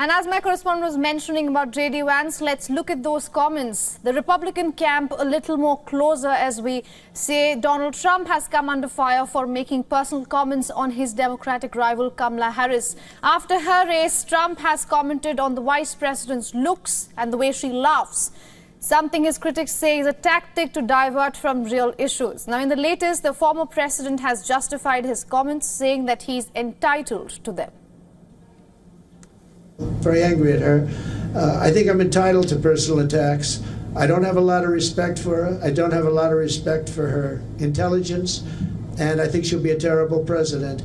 And as my correspondent was mentioning about J.D. Vance, let's look at those comments. The Republican camp a little more closer as we say Donald Trump has come under fire for making personal comments on his Democratic rival Kamala Harris. After her race, Trump has commented on the vice president's looks and the way she laughs. Something his critics say is a tactic to divert from real issues. Now, in the latest, the former president has justified his comments, saying that he's entitled to them. Very angry at her. I think I'm entitled to personal attacks. I don't have a lot of respect for her. I don't have a lot of respect for her intelligence, and I think she'll be a terrible president.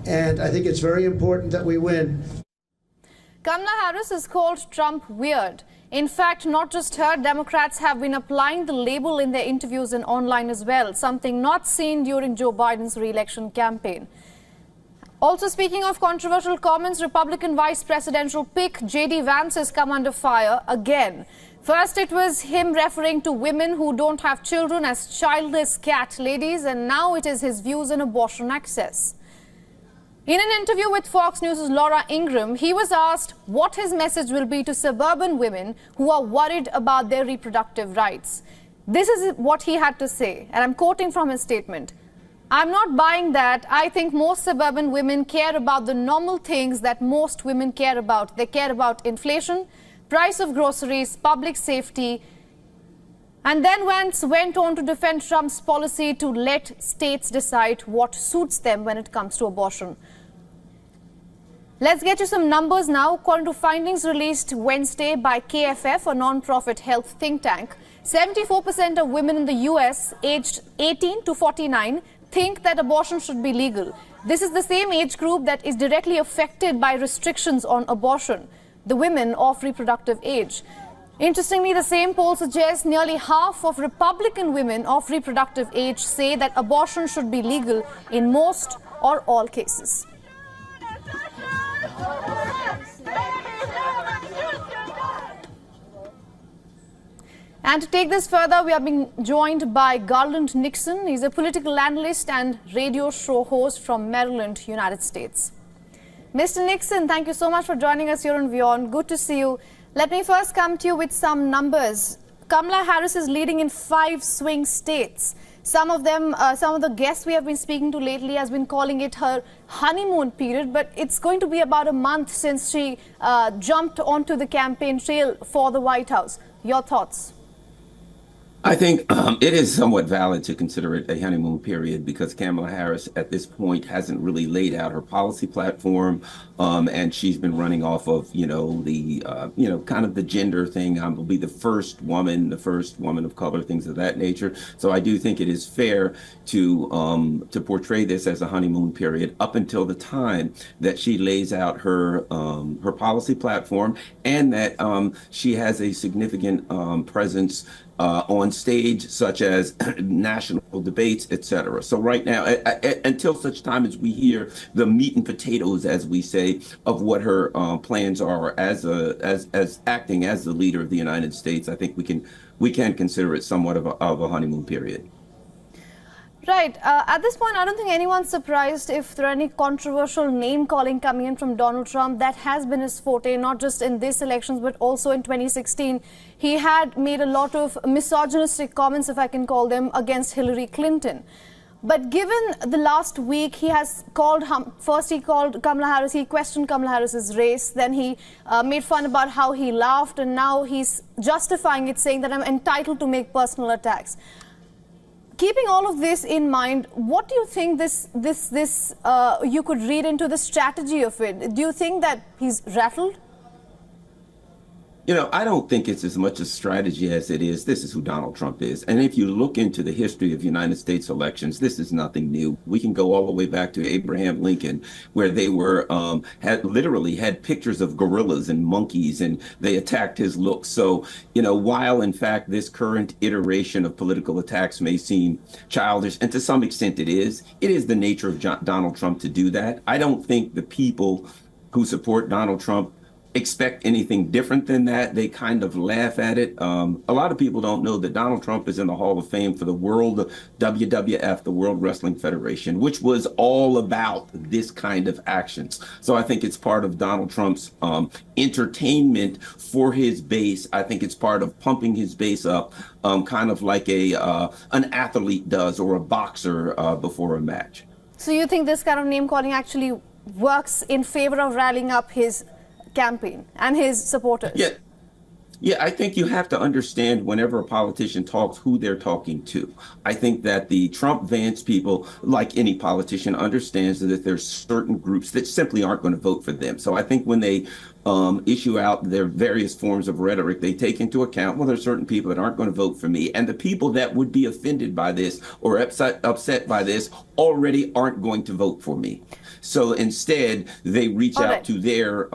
And I think it's very important that we win. Kamala Harris has called Trump weird. In fact, not just her, Democrats have been applying the label in their interviews and online as well, something not seen during Joe Biden's re-election campaign. Also, speaking of controversial comments, Republican vice presidential pick J.D. Vance has come under fire again. First, it was him referring to women who don't have children as childless cat ladies, and now it is his views on abortion access. In an interview with Fox News' Laura Ingraham, he was asked what his message will be to suburban women who are worried about their reproductive rights. This is what he had to say, and I'm quoting from his statement. "I'm not buying that. I think most suburban women care about the normal things that most women care about. They care about inflation, price of groceries, public safety." And then Vance went on to defend Trump's policy to let states decide what suits them when it comes to abortion. Let's get you some numbers now. According to findings released Wednesday by KFF, a non-profit health think tank, 74% of women in the U.S. aged 18 to 49 think that abortion should be legal. This is the same age group that is directly affected by restrictions on abortion, the women of reproductive age. Interestingly, the same poll suggests nearly half of Republican women of reproductive age say that abortion should be legal in most or all cases. And to take this further, we are being joined by Garland Nixon. He's a political analyst and radio show host from Maryland, United States. Mr. Nixon, thank you so much for joining us here on WION. Good to see you. Let me first come to you with some numbers. Kamala Harris is leading in 5 swing states. Some of the guests we have been speaking to lately has been calling it her honeymoon period, but it's going to be about a month since she jumped onto the campaign trail for the White House. Your thoughts? I think it is somewhat valid to consider it a honeymoon period because Kamala Harris at this point hasn't really laid out her policy platform, and she's been running off of, the kind of the gender thing. Will be the first woman of color, things of that nature. So I do think it is fair to portray this as a honeymoon period up until the time that she lays out her policy platform and that she has a significant presence on stage, such as national debates, etc. So right now, until such time as we hear the meat and potatoes, as we say, of what her plans are as acting as the leader of the United States, I think we can consider it somewhat of a honeymoon period. Right. At this point, I don't think anyone's surprised if there are any controversial name-calling coming in from Donald Trump. That has been his forte, not just in this elections, but also in 2016. He had made a lot of misogynistic comments, if I can call them, against Hillary Clinton. But given the last week, he has called, first he called Kamala Harris, he questioned Kamala Harris's race, then he made fun about how he laughed, and now he's justifying it, saying that I'm entitled to make personal attacks. Keeping all of this in mind, what do you think you could read into the strategy of it? Do you think that he's rattled? I don't think it's as much a strategy as it is. This is who Donald Trump is. And if you look into the history of United States elections, this is nothing new. We can go all the way back to Abraham Lincoln, where they were literally had pictures of gorillas and monkeys, and they attacked his looks. So, while in fact this current iteration of political attacks may seem childish, and to some extent it is the nature of Donald Trump to do that. I don't think the people who support Donald Trump expect anything different than that. They kind of laugh at it. A lot of people don't know that Donald Trump is in the Hall of Fame for the World WWF, the World Wrestling Federation, which was all about this kind of actions. So I think it's part of Donald Trump's entertainment for his base. I think it's part of pumping his base up, kind of like an athlete does or a boxer before a match. So you think this kind of name calling actually works in favor of rallying up his campaign and his supporters? Yeah, I think you have to understand whenever a politician talks who they're talking to. I think that the Trump-Vance people, like any politician, understands that there's certain groups that simply aren't going to vote for them. So I think when they issue out their various forms of rhetoric, they take into account, well, there's certain people that aren't going to vote for me. And the people that would be offended by this or upset by this already aren't going to vote for me. So instead, they reach out to their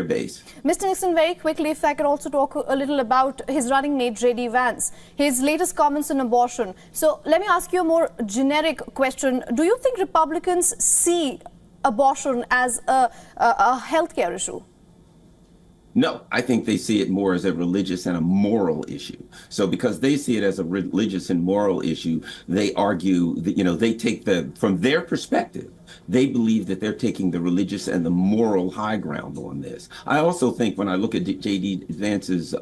base. Mr. Nixon, very quickly, if I could also talk a little about his running mate, J.D. Vance, his latest comments on abortion. So let me ask you a more generic question. Do you think Republicans see abortion as a healthcare issue? No, I think they see it more as a religious and a moral issue. So because they see it as a religious and moral issue, they argue that, they take from their perspective, they believe that they're taking the religious and the moral high ground on this. I also think when I look at J.D. Vance's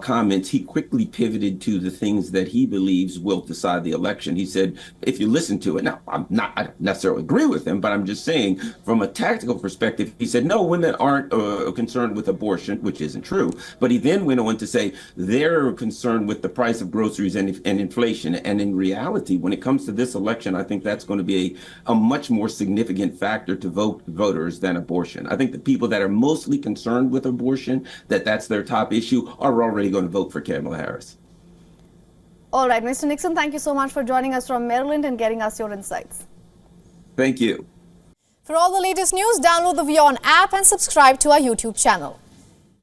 comments, he quickly pivoted to the things that he believes will decide the election. He said, if you listen to it, now I don't necessarily agree with him, but I'm just saying from a tactical perspective, he said, no, women aren't concerned with abortion, which isn't true. But he then went on to say they're concerned with the price of groceries and inflation. And in reality, when it comes to this election, I think that's going to be a much more significant factor to voters than abortion. I think the people that are mostly concerned with abortion, that's their top issue, are already going to vote for Kamala Harris. All right, Mr. Nixon, thank you so much for joining us from Maryland and getting us your insights. Thank you. For all the latest news, download the WION app and subscribe to our YouTube channel.